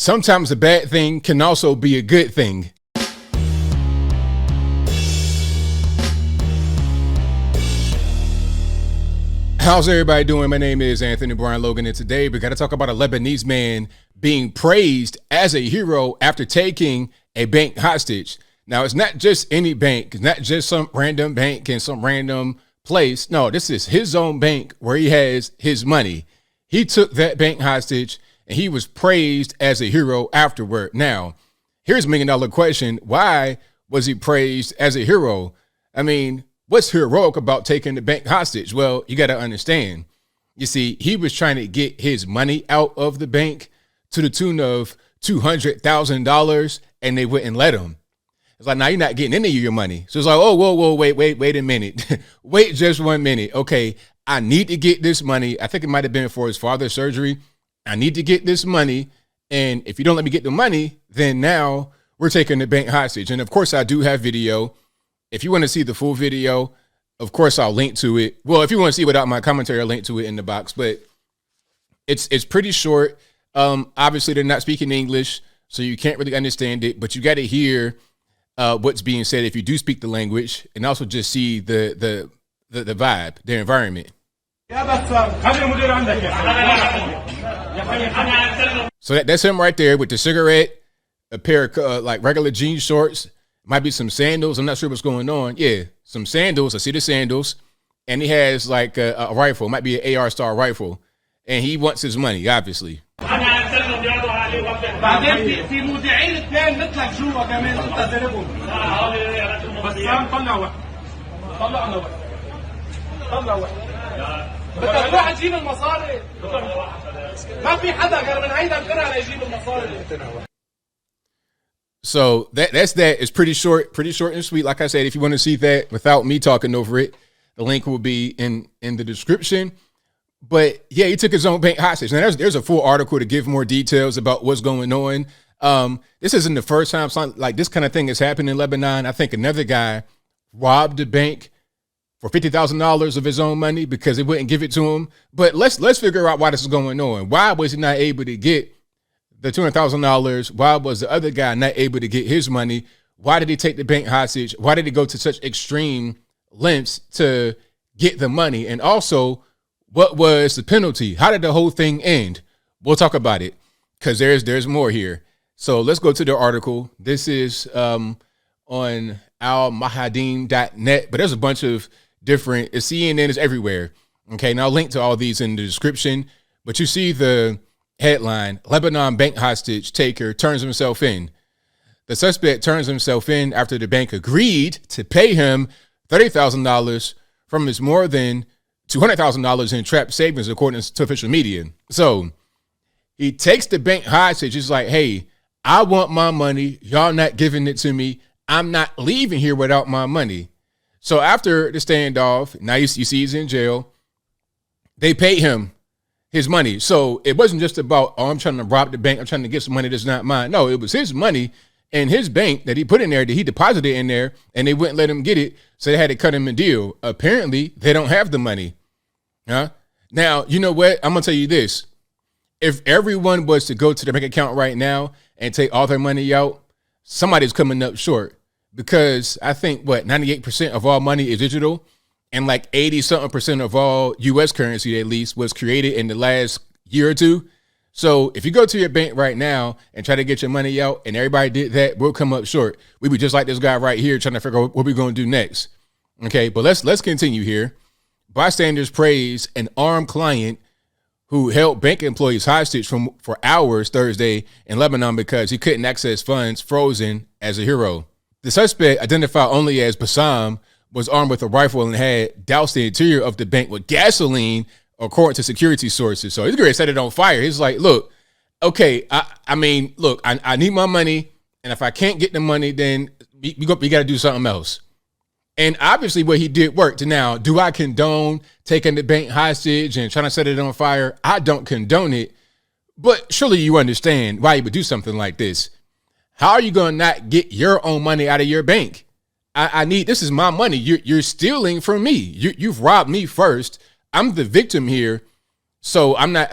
sometimes a bad thing can also be a good thing. How's everybody doing? My name is Anthony Brian Logan, and today we got to talk about a Lebanese man being praised as a hero after taking a bank hostage. Now, it's not just any bank. It's not just some random bank in some random place. No, this is his own bank where he has his money. He took that bank hostage, and he was praised as a hero afterward. Now, here's $1 million question. Why was he praised as a hero? I mean, what's heroic about taking the bank hostage? Well, you got to understand. You see, he was trying to get his money out of the bank to the tune of $200,000, and they wouldn't let him. It's like, now you're not getting any of your money. So it's like, oh, whoa, wait a minute. Wait just 1 minute. Okay, I need to get this money. I think it might have been for his father's surgery. I need to get this money. And if you don't let me get the money, then now we're taking the bank hostage. And of course, I do have video. If you want to see the full video, of course, I'll link to it. Well, if you want to see without my commentary, I'll link to it in the box. But it's pretty short. Obviously, they're not speaking English, so you can't really understand it. But you got to hear what's being said if you do speak the language, and also just see the vibe, the environment. So that's him right there with the cigarette, a pair of like regular jean shorts, might be some sandals. I'm not sure what's going on. Yeah, some sandals. I see the sandals, and he has like a rifle. Might be an AR Star rifle, and he wants his money, obviously. بعدين في مذيعين اثنين مثلك جوا كمان انت ضربهم بسام طلع واحد طلع واحد بدك تروح تجيب المصاري ما في حدا غير من هيدا القرعه ليجيب المصاري. So that's that. It's pretty short and sweet. Like I said, if you want to see that without me talking over it, the link will be in the description. But yeah, he took his own bank hostage. Now there's a full article to give more details about what's going on. This isn't the first time something like this kind of thing has happened in Lebanon. I think another guy robbed a bank for $50,000 of his own money because they wouldn't give it to him. But let's figure out why this is going on. Why was he not able to get the $200,000? Why was the other guy not able to get his money? Why did he take the bank hostage? Why did he go to such extreme lengths to get the money? And also, what was the penalty? How did the whole thing end? We'll talk about it because there's more here. So let's go to the article. This is on almahadin.net, but there's a bunch of different, CNN is everywhere. Okay, now I'll link to all these in the description. But you see the headline, Lebanon bank hostage taker turns himself in. The suspect turns himself in after the bank agreed to pay him $30,000 from his more than $200,000 in trapped savings, according to official media. So he takes the bank hostage. He's like, hey, I want my money. Y'all not giving it to me. I'm not leaving here without my money. So after the standoff, now you see he's in jail. They pay him his money. So it wasn't just about, oh, I'm trying to rob the bank. I'm trying to get some money that's not mine. No, it was his money in his bank that he put in there, that he deposited in there, and they wouldn't let him get it. So they had to cut him a deal. Apparently, they don't have the money. Now, you know what? I'm going to tell you this. If everyone was to go to their bank account right now and take all their money out, somebody's coming up short, because I think 98% of all money is digital, and like 80 something percent of all US currency, at least, was created in the last year or two. So if you go to your bank right now and try to get your money out and everybody did that, we'll come up short. We would just like this guy right here trying to figure out what we're going to do next. Okay, but let's continue here. Bystanders praise an armed client who held bank employees hostage for hours Thursday in Lebanon because he couldn't access funds, frozen as a hero. The suspect, identified only as Bassam, was armed with a rifle and had doused the interior of the bank with gasoline, according to security sources. So he's going to set it on fire. He's like, look, okay, I need my money, and if I can't get the money, then we got to do something else. And obviously what he did worked. Now, do I condone taking the bank hostage and trying to set it on fire? I don't condone it, but surely you understand why you would do something like this. How are you going to not get your own money out of your bank? I need, this is my money. You're stealing from me. You've robbed me first. I'm the victim here. So I'm not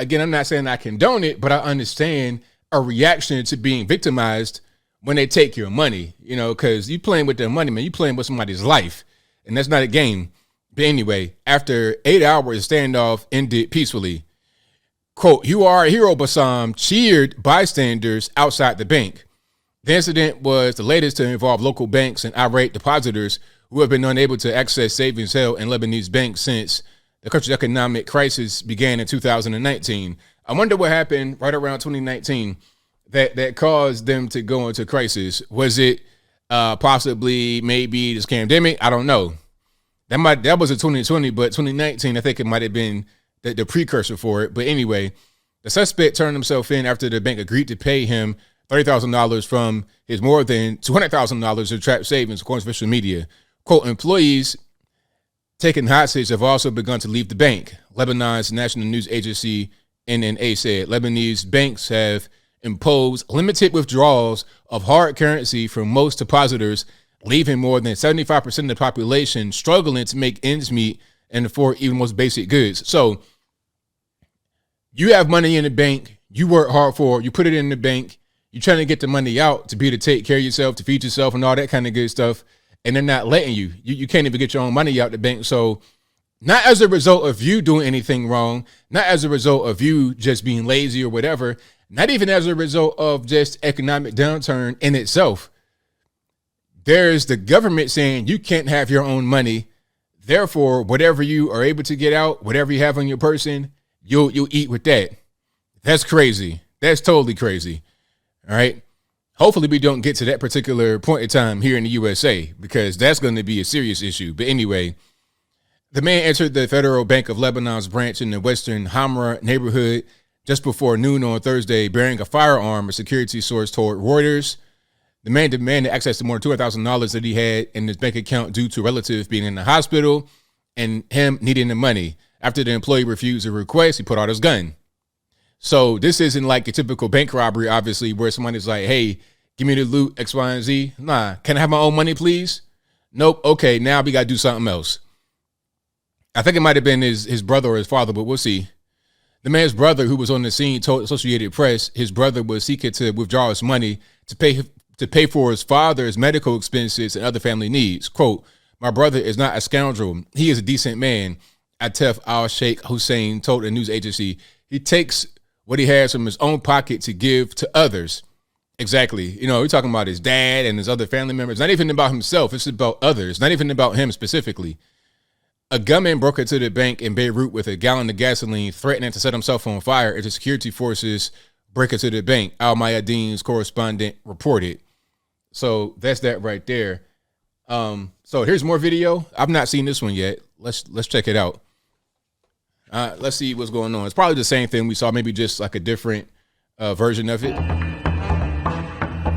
saying I condone it, but I understand a reaction to being victimized when they take your money, because you playing with their money, man. You playing with somebody's life, and that's not a game. But anyway, after 8 hours, standoff ended peacefully. Quote, "You are a hero," Bassam cheered bystanders outside the bank. The incident was the latest to involve local banks and irate depositors who have been unable to access savings held in Lebanese banks since the country's economic crisis began in 2019. I wonder what happened right around 2019 that caused them to go into crisis. Was it possibly maybe this pandemic? I don't know. That was in 2020, but 2019, I think it might have been the precursor for it. But anyway, the suspect turned himself in after the bank agreed to pay him $30,000 from his more than $200,000 of trapped savings, according to official media. Quote, "Employees taken hostage have also begun to leave the bank," Lebanon's national news agency NNA said. Lebanese banks have imposed limited withdrawals of hard currency from most depositors, leaving more than 75% of the population struggling to make ends meet and afford even most basic goods. So you have money in the bank, you work hard for it, you put it in the bank, you're trying to get the money out to be able to take care of yourself, to feed yourself and all that kind of good stuff, and they're not letting you. You can't even get your own money out the bank. So not as a result of you doing anything wrong, not as a result of you just being lazy or whatever, not even as a result of just economic downturn in itself. There's the government saying you can't have your own money. Therefore, whatever you are able to get out, whatever you have on your person, you'll eat with that. That's crazy. That's totally crazy. All right. Hopefully we don't get to that particular point in time here in the USA, because that's going to be a serious issue. But anyway, the man entered the Federal Bank of Lebanon's branch in the western Hamra neighborhood just before noon on Thursday, bearing a firearm, a security source told Reuters. The man demanded access to more than $200,000 that he had in his bank account due to a relative being in the hospital and him needing the money. After the employee refused the request, he put out his gun. So this isn't like a typical bank robbery, obviously, where somebody's like, "Hey, give me the loot, X, Y, and Z." Nah, can I have my own money, please? Nope. Okay, now we got to do something else. I think it might have been his brother or his father, but we'll see. The man's brother, who was on the scene, told Associated Press his brother was seeking to withdraw his money to pay for his father's medical expenses and other family needs. Quote, "My brother is not a scoundrel. He is a decent man," Atef al-Sheikh Hussein told a news agency. "He takes what he has from his own pocket to give to others." Exactly. We're talking about his dad and his other family members. Not even about himself. It's about others. Not even about him specifically. A gunman broke into the bank in Beirut with a gallon of gasoline, threatening to set himself on fire if the security forces break into the bank, Al Mayadeen's correspondent reported. So that's that right there. So here's more video. I've not seen this one yet. Let's check it out. Let's see what's going on. It's probably the same thing we saw, maybe just like a different version of it.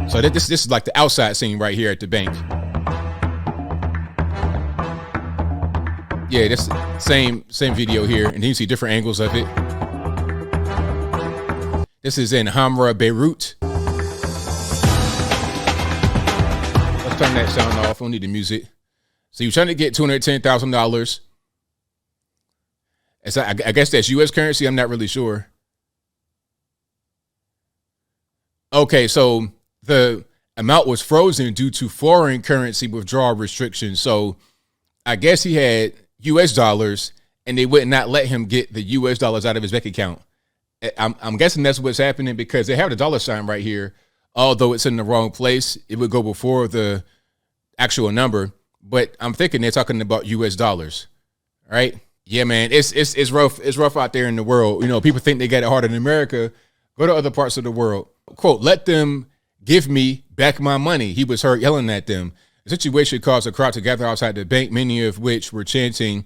So this is like the outside scene right here at the bank. Yeah, that's same video here, and then you see different angles of it. This is in Hamra, Beirut. Let's turn that sound off. We don't need the music. So you're trying to get $210,000. I guess that's U.S. currency. I'm not really sure. Okay, so the amount was frozen due to foreign currency withdrawal restrictions. So I guess he had U.S. dollars, and they would not let him get the U.S. dollars out of his bank account. I'm guessing that's what's happening, because they have the dollar sign right here. Although it's in the wrong place, it would go before the actual number. But I'm thinking they're talking about U.S. dollars, right? Yeah, man, it's rough. It's rough out there in the world. People think they got it harder in America. Go to other parts of the world. Quote, "Let them give me back my money," he was heard yelling at them. The situation caused a crowd to gather outside the bank, many of which were chanting,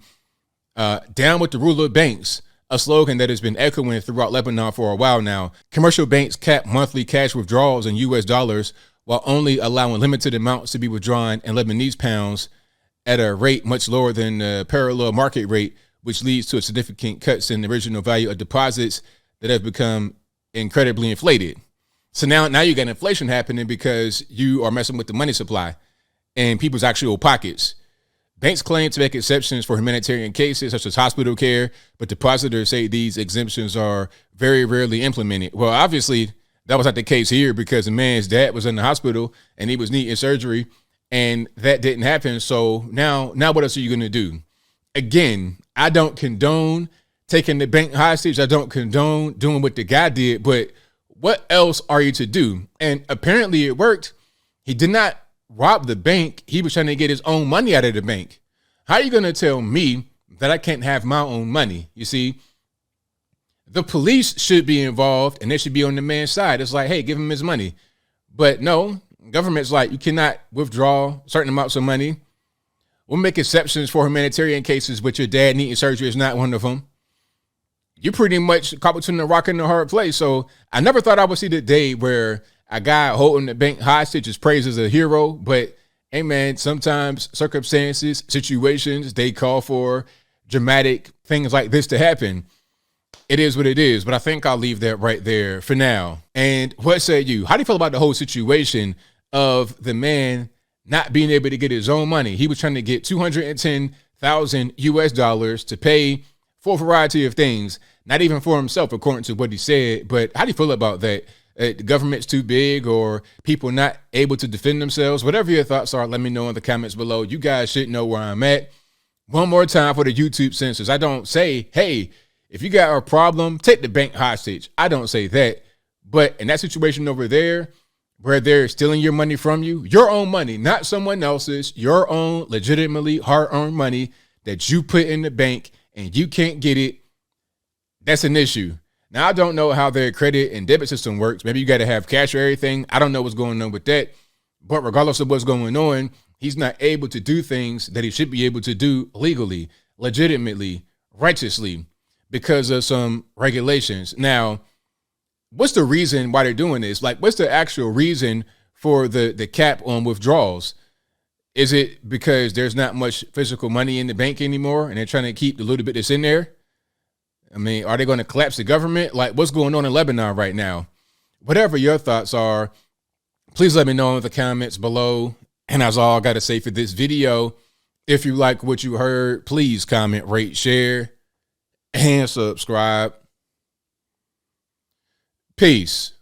"Down with the ruler of banks," a slogan that has been echoing throughout Lebanon for a while now. Commercial banks cap monthly cash withdrawals in U.S. dollars while only allowing limited amounts to be withdrawn in Lebanese pounds at a rate much lower than the parallel market rate, which leads to significant cuts in the original value of deposits that have become incredibly inflated. So now you got inflation happening because you are messing with the money supply and people's actual pockets. Banks claim to make exceptions for humanitarian cases such as hospital care, but depositors say these exemptions are very rarely implemented. Well, obviously, That was not the case here because the man's dad was in the hospital and he was needing surgery, and that didn't happen. So now what else are you going to do? Again, I don't condone taking the bank hostage. I don't condone doing what the guy did, but what else are you to do? And apparently it worked. He did not rob the bank. He was trying to get his own money out of the bank. How are you going to tell me that I can't have my own money? You see, the police should be involved and they should be on the man's side. It's like, hey, give him his money. But no, government's like, you cannot withdraw certain amounts of money. We'll make exceptions for humanitarian cases, but your dad needing surgery is not one of them. You're pretty much caught between the rock and the hard place. So I never thought I would see the day where a guy holding the bank hostage is praised as a hero. But hey, man, sometimes circumstances, situations, they call for dramatic things like this to happen. It is what it is, but I think I'll leave that right there for now. And what say you? How do you feel about the whole situation of the man not being able to get his own money? He was trying to get $210,000 to pay for a variety of things, not even for himself, according to what he said. But how do you feel about that? The government's too big, or people not able to defend themselves? Whatever your thoughts are, let me know in the comments below. You guys should know where I'm at. One more time for the YouTube censors. I don't say, hey, if you got a problem, take the bank hostage. I don't say that. But in that situation over there, where they're stealing your money from you, your own money, not someone else's, your own legitimately hard-earned money that you put in the bank and you can't get it, that's an issue. Now, I don't know how their credit and debit system works. Maybe you got to have cash or everything. I don't know what's going on with that. But regardless of what's going on, he's not able to do things that he should be able to do legally, legitimately, righteously, because of some regulations. Now, what's the reason why they're doing this? Like, what's the actual reason for the cap on withdrawals? Is it because there's not much physical money in the bank anymore and they're trying to keep the little bit that's in there? I mean, are they going to collapse the government? Like, what's going on in Lebanon right now? Whatever your thoughts are, please let me know in the comments below. And that's all I got to say for this video. If you like what you heard, please comment, rate, share, and subscribe. Peace.